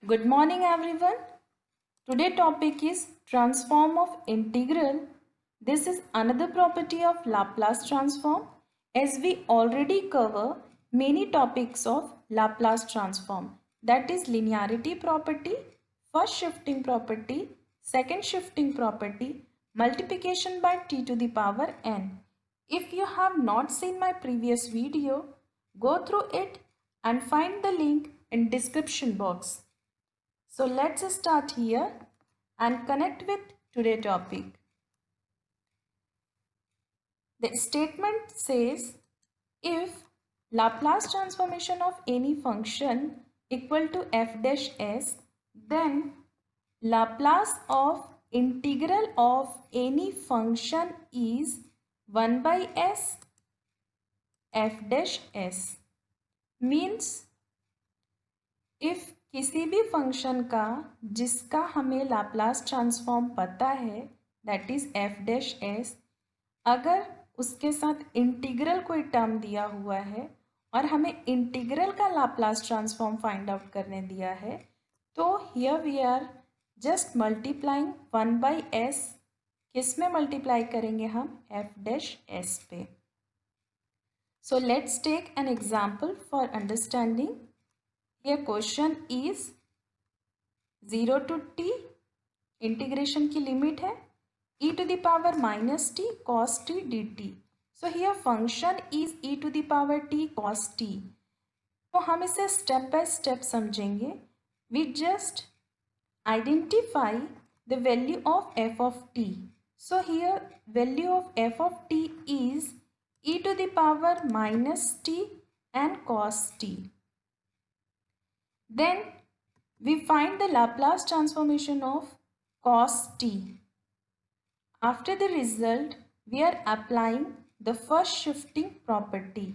Good morning everyone. Today topic is transform of integral. This is another property of Laplace transform as we already cover many topics of Laplace transform, that is linearity property, first shifting property, second shifting property, multiplication by t to the power n. If you have not seen my previous video, go through it and find the link in description box. So let's start here and connect with today's topic. The statement says if Laplace transformation of any function equal to f dash s, then Laplace of integral of any function is 1 by s f dash s. Means if किसी भी function का जिसका हमें Laplace transform पता है that is F dash S, अगर उसके साथ इंटीग्रल कोई टर्म दिया हुआ है और हमें इंटीग्रल का लाप्लास ट्रांसफॉर्म फाइंड आउट करने दिया है, तो here we are just multiplying 1 by S. किस में मल्टीप्लाई करेंगे हम? एफ डैश एस पे. So let's take an example for understanding. ये question is 0 to t, integration की लिमिट है e to the power minus t cos t dt. So here function is e to the power t cos t. तो हम इसे step by step समझेंगे. We just identify the value of f of t. So here value of f of t is e to the power minus t and cos t. Then we find the Laplace transformation of cos t. After the result, we are applying the first shifting property.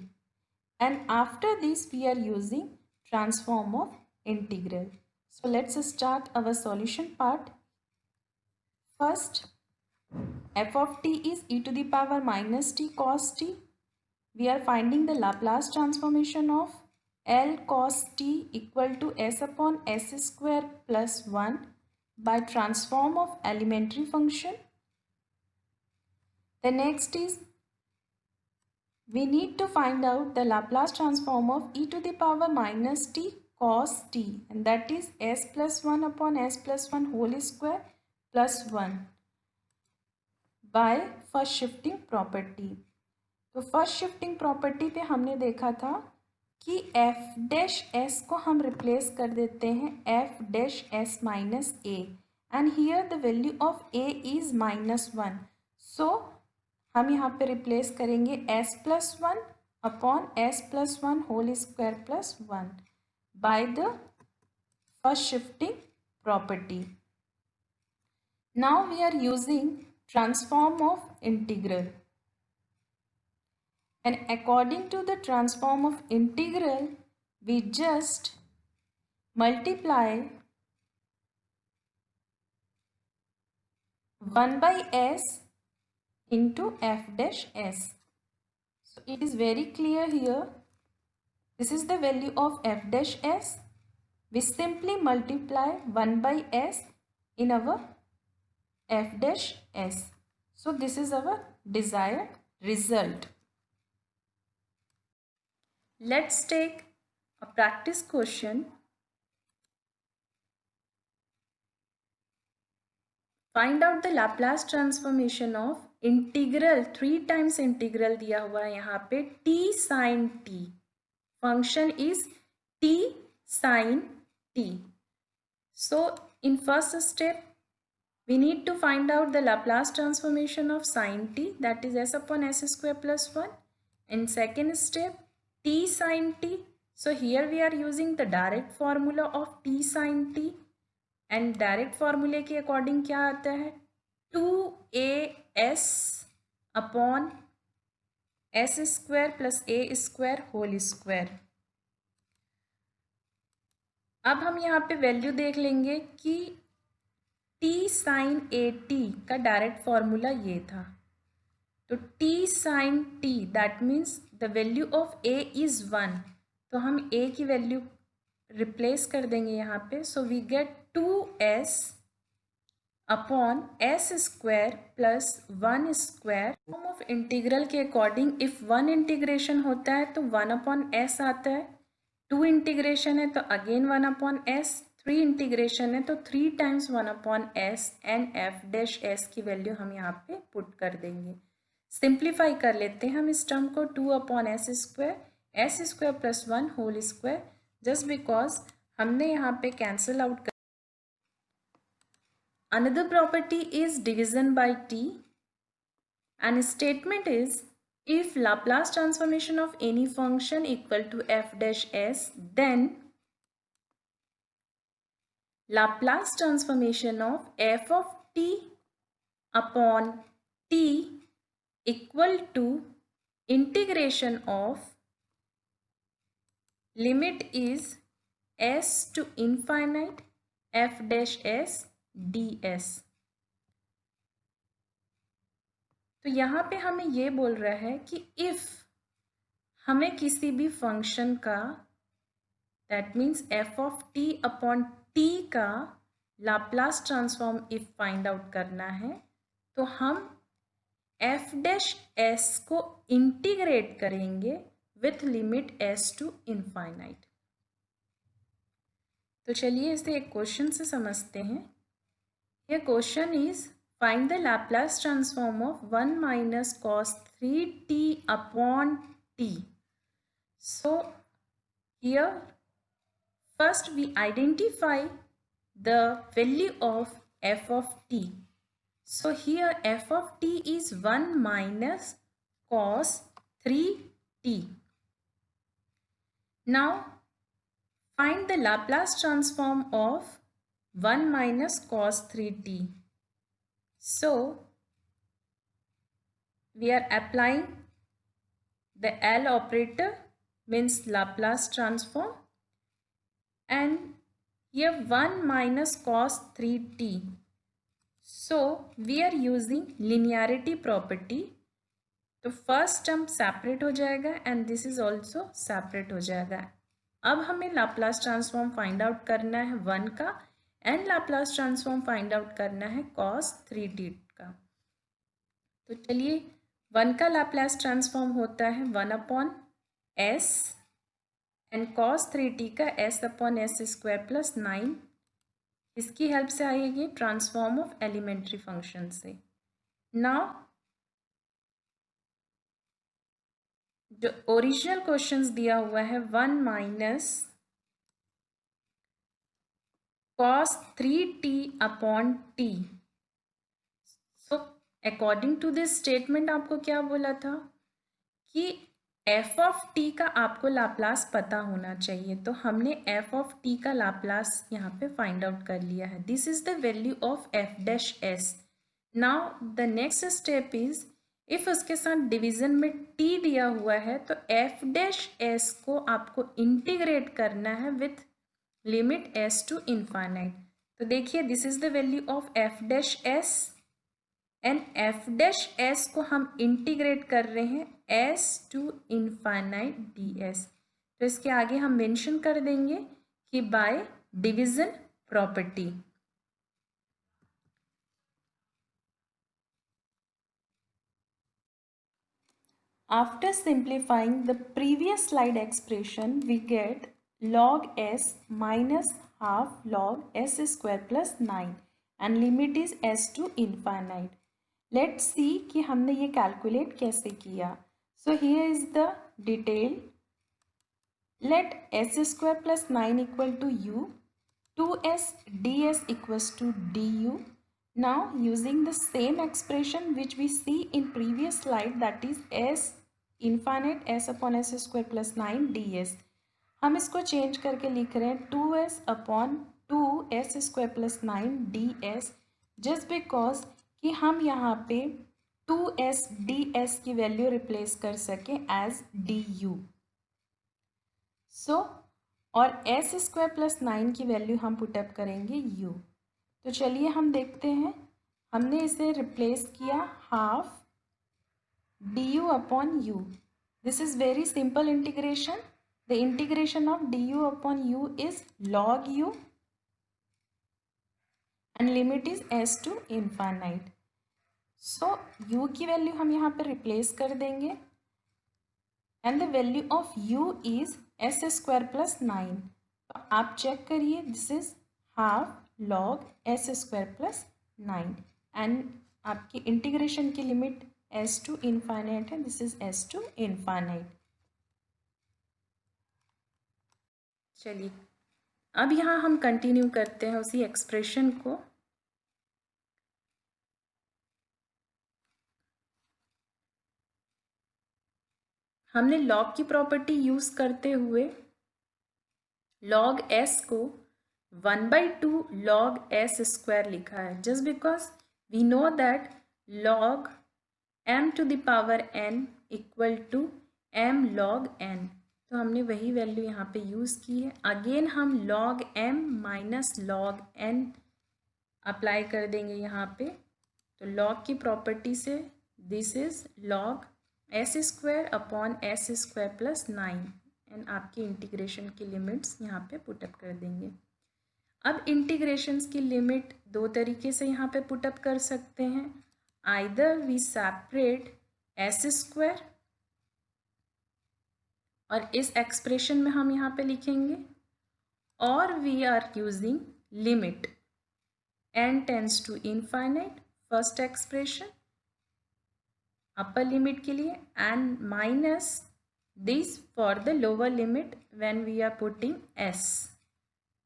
And after this, we are using transform of integral. So let's start our solution part. First, f of t is e to the power minus t cos t. We are finding the Laplace transformation of L cos t equal to s upon s square plus 1 by transform of elementary function. The next is we need to find out the Laplace transform of e to the power minus t cos t, and that is s plus 1 upon s plus 1 whole square plus 1 by first shifting property. तो first shifting property पे हमने देखा था कि F dash S को हम replace कर देते हैं F dash S minus A, and here the value of A is -1. So हम यहाँ पे रिप्लेस करेंगे S plus 1 upon S plus 1 whole square plus 1 by the first shifting property. Now we are using transform of integral. And according to the transform of integral, we just multiply 1 by s into f dash s. So it is very clear here. This is the value of f dash s. We simply multiply 1 by s in our f dash s. So this is our desired result. Let's take a practice question. Find out the Laplace transformation of integral, 3 times integral दिया हुआ है यहाँ पे t sin t. Function is t sin t. So in first step, we need to find out the Laplace transformation of sin t, that is s upon s square plus 1. In second step, t sin t. So here we are using the direct formula of t sin t, and direct फॉर्मूले के according क्या आता है? 2as upon S square plus A square whole square. अब हम यहाँ पे value देख लेंगे कि t साइन ए टी का डायरेक्ट फॉर्मूला ये था. तो t sine t that means the value of a is 1. तो हम a की वैल्यू रिप्लेस कर देंगे यहाँ पे, so we get 2s upon S square plus 1 square. Form of integral के अकॉर्डिंग इफ 1 इंटीग्रेशन होता है तो 1 अपॉन एस आता है, 2 इंटीग्रेशन है तो अगेन 1 अपॉन एस, 3 इंटीग्रेशन है तो 3 times 1 upon S and F dash s की वैल्यू हम यहाँ पे पुट कर देंगे। सिंप्लीफाई कर लेते हैं हम इस टर्म को, 2 upon S square plus 1 whole square, just because हमने यहाँ पे कैंसिल आउट कर। Another property is division by t, and statement is if Laplace transformation of any function equal to f dash s, then Laplace transformation of f of t upon t equal to integration of limit is s to infinite f dash s ds। तो यहाँ पे हमें ये बोल रहा है कि if हमें किसी भी फंक्शन का, that means F of T upon T का Laplace transform if find out करना है, तो हम एफ डैश एस को इंटीग्रेट करेंगे with limit S to infinite. तो चलिए इसे एक क्वेश्चन से समझते हैं। ये question is find the Laplace transform of 1 minus cos 3t upon t. So here first we identify the value of f of t. So here f of t is 1 minus cos 3t. Now find the Laplace transform of 1 minus cos 3t. So we are applying the L operator, means Laplace transform, and here 1 minus cos 3t. So we are using linearity property, तो first term separate हो जाएगा and this is also separate हो जाएगा। अब हमें Laplace transform find out करना है 1 का and Laplace transform find out करना है cos 3t का। तो चलिए 1 का लाप्लास ट्रांसफॉर्म होता है 1 upon S and cos 3t का s upon S square plus 9, इसकी हेल्प से आएगी ट्रांसफॉर्म ऑफ एलिमेंट्री फंक्शन से। नाउ जो ओरिजिनल क्वेश्चंस दिया हुआ है 1 minus cos 3t upon t, so according to this statement आपको क्या बोला था कि f ऑफ t का आपको लाप्लास पता होना चाहिए, तो हमने f ऑफ t का लाप्लास यहाँ पे फाइंड आउट कर लिया है। This is the value of f dash s। Now the next step is if उसके साथ डिवीजन में t दिया हुआ है तो f डैश s को आपको इंटीग्रेट करना है with limit s to infinite. तो देखिए this is the value of f dash s and f dash s को हम इंटीग्रेट कर रहे हैं s टू इनफाइनाइट ds। तो इसके आगे हम मेंशन कर देंगे कि by division property. After simplifying the previous slide expression, we get log s minus half log s square plus 9 and limit is s to infinite. Let's see कि हमने ये calculate कैसे किया. So here is the detail. Let s square plus 9 equal to u, 2s ds equals to du. Now using the same expression which we see in previous slide, that is s infinite s upon s square plus 9 ds, हम इसको change करके लिख रहे हैं 2s upon 2s square plus 9 ds, just because कि हम यहाँ पे 2s ds की वैल्यू रिप्लेस कर सकें एज du। सो और s स्क्वायर प्लस 9 की वैल्यू हम पुटअप करेंगे u। तो चलिए हम देखते हैं, हमने इसे रिप्लेस किया half du upon u। This is very simple integration, the integration of du upon u is log u and limit is s to infinite. So u की वैल्यू हम यहाँ पे रिप्लेस कर देंगे and the value of u is s square plus 9. तो आप check करिए, this is half log s square plus 9 and आपकी इंटीग्रेशन की लिमिट s to infinite है, this is s to infinite. चलिए अब यहाँ हम कंटिन्यू करते हैं उसी एक्सप्रेशन को. हमने log की प्रॉपर्टी यूज करते हुए log s को 1/2 log s स्क्वायर लिखा है, just because we know that log m to the power n equal to m log n. तो हमने वही वैल्यू यहाँ पे यूज़ की है. अगेन हम log m minus log n apply कर देंगे यहाँ पे. तो log की प्रॉपर्टी से this is log s square upon s square plus 9 and आपकी इंटीग्रेशन की लिमिट्स यहाँ पे पुटअप कर देंगे. अब इंटीग्रेशंस की लिमिट दो तरीके से यहाँ पे पुटअप कर सकते हैं. Either we separate s square और इस एक्सप्रेशन में हम यहाँ पे लिखेंगे, और we are using limit n tends to infinite first expression upper limit के लिए and minus this for the lower limit when we are putting s.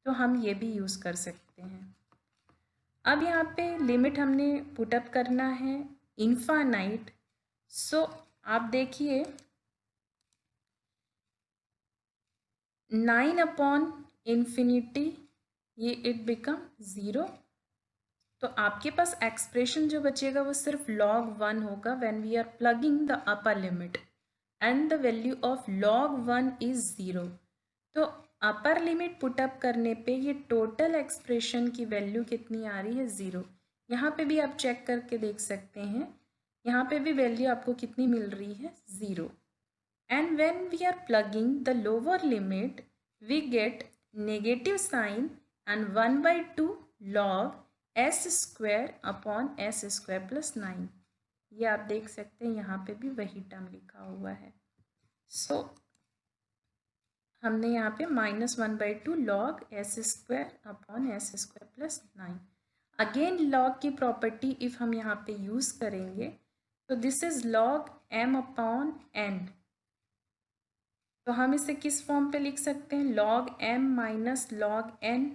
तो हम ये भी यूज़ कर सकते हैं. अब यहाँ पे लिमिट हमने पुटअप करना है इनफाइनाइट. सो आप देखिए 9 अपॉन इन्फिनिटी ये इट बिकम 0. तो आपके पास एक्सप्रेशन जो बचेगा वो सिर्फ log 1 होगा when we are plugging the upper limit and the value of log 1 is 0. तो अपर लिमिट पुटअप करने पे ये टोटल एक्सप्रेशन की वैल्यू कितनी आ रही है 0. यहाँ पे भी आप चेक करके देख सकते हैं, यहाँ पे भी वैल्यू आपको कितनी मिल रही है 0. And when we are plugging the lower limit, we get negative sign and 1/2 log s square upon s square plus 9. ये आप देख सकते हैं यहाँ पे भी वही टर्म लिखा हुआ है. सो हमने यहाँ पे -1/2 log s square upon s square plus 9. Again log की प्रॉपर्टी इफ हम यहाँ पे यूज़ करेंगे तो this is log m upon n. तो हम इसे किस फॉर्म पे लिख सकते हैं, log m minus log n.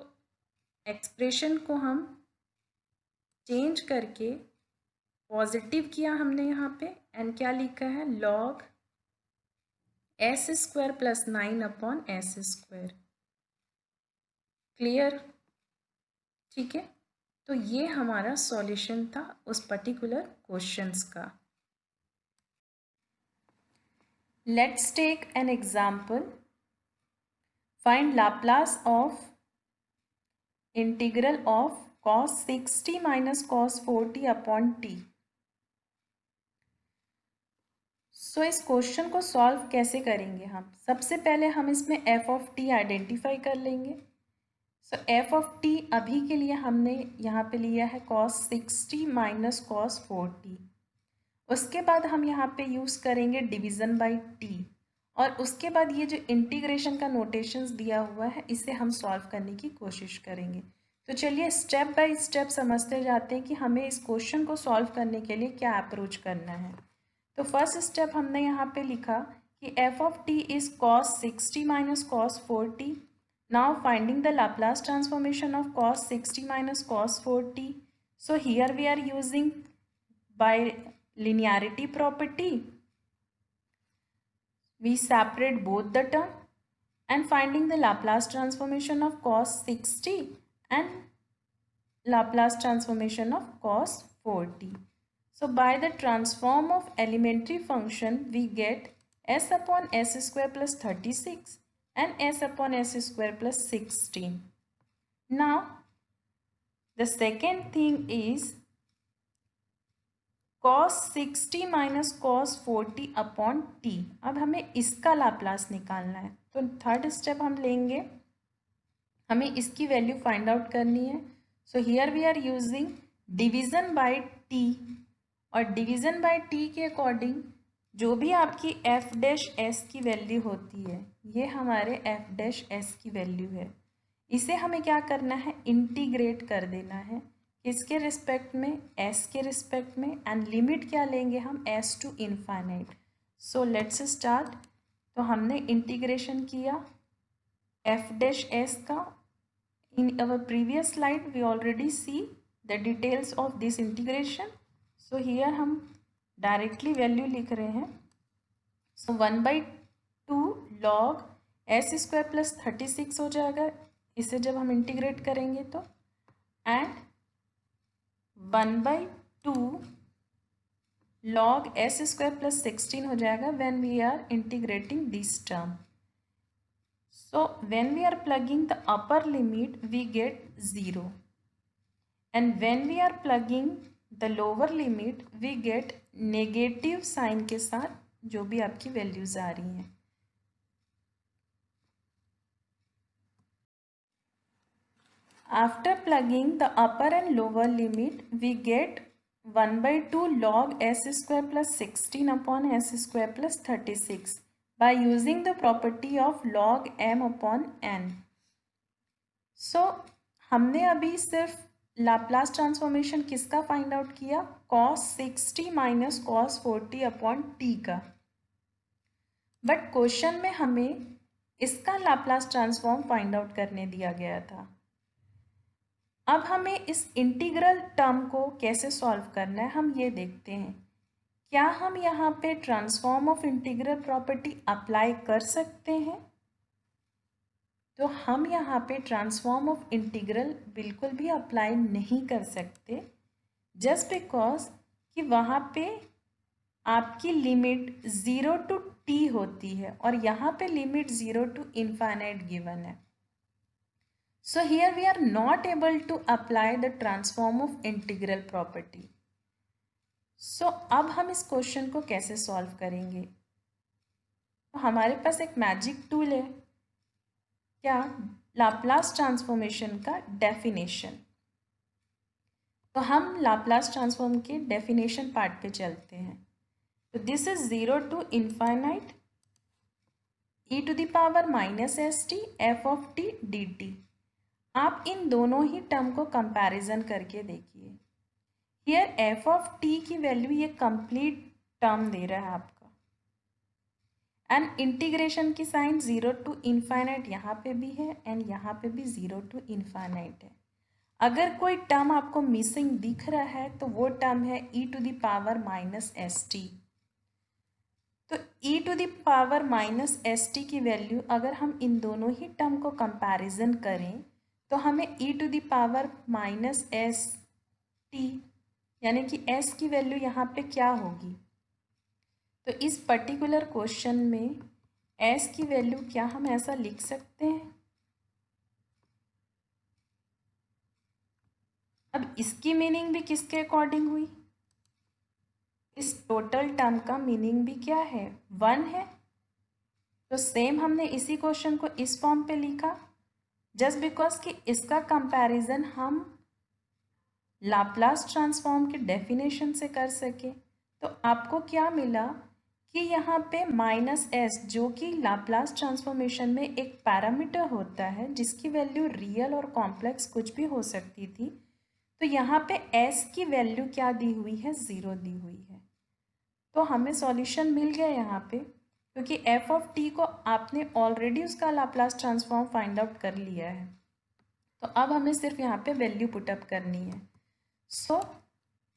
तो एक्सप्रेशन को हम चेंज करके पॉजिटिव किया हमने यहाँ पे एंड क्या लिखा है log s square plus 9 upon s square. Clear? ठीक है. तो ये हमारा सॉल्यूशन था उस पर्टिकुलर क्वेश्चंस का. Let's take an example. Find Laplace of integral of cos 6t minus cos 4t upon t. So इस क्वेश्चन को सॉल्व कैसे करेंगे हम? सबसे पहले हम इसमें f of t आइडेंटिफाई कर लेंगे. सो f of t अभी के लिए हमने यहाँ पे लिया है cos 6t minus cos 4t. उसके बाद हम यहाँ पे यूज़ करेंगे डिवीज़न बाय t, और उसके बाद ये जो इंटीग्रेशन का नोटेशंस दिया हुआ है इसे हम सॉल्व करने की कोशिश करेंगे. तो चलिए स्टेप बाय स्टेप समझते जाते हैं कि हमें इस क्वेश्चन को सॉल्व करने के लिए क्या अप्रोच करना है. तो फर्स्ट स्टेप हमने यहाँ पे लिखा कि f of t is cos 6t minus cos 4t. Now finding the Laplace transformation of cos 6t minus cos 4t. So here we are using by linearity property. We separate both the term and finding the Laplace transformation of cos 6t and Laplace transformation of cos 4t. So by the transform of elementary function we get s upon s square plus 36 and s upon s square plus 16. Now the second thing is cos 60 minus cos 40 upon t। अब हमें इसका Laplace निकालना है, तो third step हम लेंगे, हमें इसकी वैल्यू फाइंड आउट करनी है। So here we are using division by t, और डिवीज़न बाय t के अकॉर्डिंग जो भी आपकी एफ डैश एस की वैल्यू होती है, ये हमारे एफ डैश एस की वैल्यू है। इसे हमें क्या करना है, इंटीग्रेट कर देना है, किसके रिस्पेक्ट में, s के रिस्पेक्ट में, एंड लिमिट क्या लेंगे हम, s to infinite. So let's start. तो हमने इंटीग्रेशन किया एफ डैश एस का। In our previous slide we already see the details of this integration. So here हम डायरेक्टली वैल्यू लिख रहे हैं। So 1/2 log s square plus 36 हो जाएगा, इसे जब हम इंटीग्रेट करेंगे तो, and 1/2 log s square plus 16 हो जाएगा when we are integrating this term. So when we are plugging the upper limit we get 0, and when we are plugging the lower limit we get negative sign के साथ जो भी आपकी values आ रही हैं। After plugging the upper and lower limit, we get 1/2 log s square plus 16 upon s square plus 36 by using the property of log m upon n. So, हमने अभी सिर्फ लाप्लास ट्रांसफॉर्मेशन किसका फाइंड आउट किया, cos 60 minus cos 40 upon t का, but question में हमें इसका Laplace transform find out करने दिया गया था। अब हमें इस इंटीग्रल टर्म को कैसे सॉल्व करना है हम ये देखते हैं। क्या हम यहाँ पे transform of integral property apply कर सकते हैं? तो हम यहाँ पे ट्रांसफॉर्म ऑफ इंटीग्रल बिल्कुल भी अप्लाई नहीं कर सकते, जस्ट बिकॉज कि वहाँ पे आपकी लिमिट 0 टू t होती है और यहाँ पे लिमिट 0 टू इनफाइनाइट गिवन है। So here we are not able to apply the transform of integral property. So अब हम इस क्वेश्चन को कैसे सॉल्व करेंगे? तो हमारे पास एक मैजिक टूल है, क्या, लाप्लास ट्रांसफॉर्मेशन का डेफिनेशन। तो हम लाप्लास ट्रांसफॉर्म के डेफिनेशन पार्ट पे चलते हैं। तो this is 0 to infinite e to the power minus s t f of t d t. आप इन दोनों ही टर्म को कंपैरिजन करके देखिए। हियर एफ ऑफ टी की वैल्यू ये कंप्लीट टर्म दे रहा है आपका, एंड इंटीग्रेशन की साइन 0 टू इनफाइनाइट यहाँ पे भी है एंड यहाँ पे भी 0 टू इनफाइनाइट है। अगर कोई टर्म आपको मिसिंग दिख रहा है तो वो टर्म है e to the power minus s t. तो e to the power minus s t की वैल्यू अगर हम इन दोनों ही टर्म को कंपैरिजन करें तो हमें e to the power minus s t यानी कि s की वैल्यू यहाँ पे क्या होगी। तो इस पर्टिकुलर क्वेश्चन में s की वैल्यू क्या हम ऐसा लिख सकते हैं। अब इसकी मीनिंग भी किसके अकॉर्डिंग हुई, इस टोटल टर्म का मीनिंग भी क्या है, 1 है। तो सेम हमने इसी क्वेश्चन को इस फॉर्म पे लिखा, जस्ट बिकॉज कि इसका कंपैरिजन हम लाप्लास ट्रांसफॉर्म के डेफिनेशन से कर सके। तो आपको क्या मिला कि यहाँ पे माइनस एस जो कि लाप्लास ट्रांसफॉर्मेशन में एक पैरामीटर होता है जिसकी वैल्यू रियल और कॉम्प्लेक्स कुछ भी हो सकती थी, तो यहाँ पे एस की वैल्यू क्या दी हुई है, 0 दी हुई है। तो हमें सॉल्यूशन मिल गया यहाँ पे, क्योंकि एफ ऑफ टी को आपने ऑलरेडी उसका लाप्लास ट्रांसफॉर्म फाइंड आउट कर लिया है। तो अब हमें सिर्फ यहाँ पे वैल्यू पुटअप करनी है। So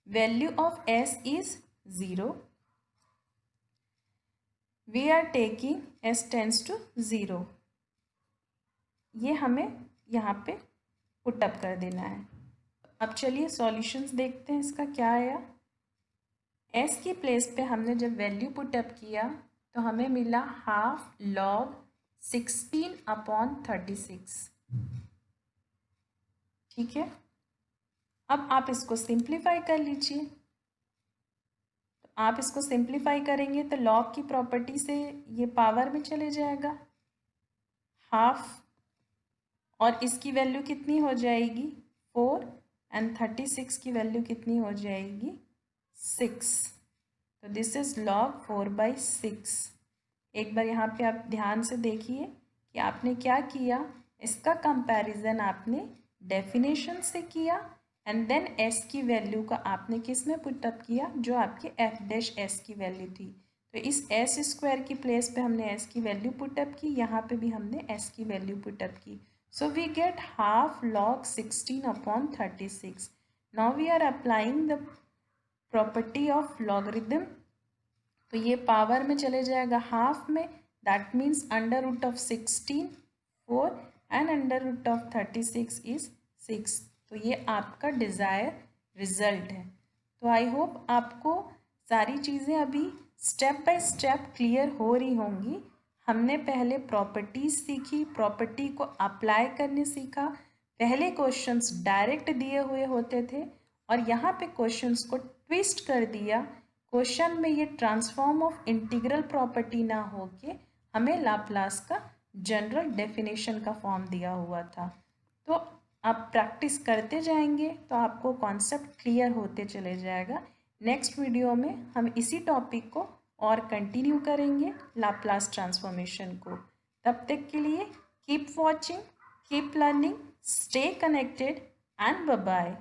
value of s is 0, we are taking s tends to 0, ये हमें यहाँ पे पुटअप कर देना है। अब चलिए सॉल्यूशंस देखते हैं इसका क्या आया। s की प्लेस पे हमने जब वैल्यू पुटअप किया तो हमें मिला हाफ log 16 अपॉन 36, ठीक है। अब आप इसको सिंप्लीफाई कर लीजिए। आप इसको सिंप्लीफाई करेंगे तो लॉग की प्रॉपर्टी से ये पावर में चले जाएगा हाफ, और इसकी वैल्यू कितनी हो जाएगी 4, एंड 36 की वैल्यू कितनी हो जाएगी 6। तो दिस इज लॉग 4/6। एक बार यहाँ पे आप ध्यान से देखिए कि आपने क्या किया, इसका कंपैरिजन आपने डेफिनेशन से किया एंड देन एस की वैल्यू का आपने किस में पुटअप किया, जो आपकी एफ डैश एस की वैल्यू थी। तो इस एस स्क्वायर की प्लेस पे हमने एस की वैल्यू पुटअप की, यहाँ पे भी हमने एस की वैल्यू पुटअप की। So we get half log 16 upon 36. Now we are applying the property of logarithm. तो ये पावर में चले जाएगा हाफ में, that means under root of 16 4 and under root of 36 is 6. तो ये आपका डिज़ायर रिजल्ट है। तो आई होप आपको सारी चीज़ें अभी स्टेप बाय स्टेप क्लियर हो रही होंगी। हमने पहले प्रॉपर्टीज सीखी, प्रॉपर्टी को अप्लाई करने सीखा। पहले क्वेश्चंस डायरेक्ट दिए हुए होते थे और यहाँ पे क्वेश्चंस को ट्विस्ट कर दिया। क्वेश्चन में ये ट्रांसफॉर्म ऑफ इंटीग्रल प्रॉपर्टी ना होके हमें लाप्लास का जनरल डेफिनेशन का फॉर्म दिया हुआ था। तो आप प्रैक्टिस करते जाएंगे तो आपको कॉन्सेप्ट क्लियर होते चले जाएगा। नेक्स्ट वीडियो में हम इसी टॉपिक को और कंटिन्यू करेंगे, लाप्लास ट्रांसफॉर्मेशन को। तब तक के लिए keep watching, keep learning, stay connected and bye bye.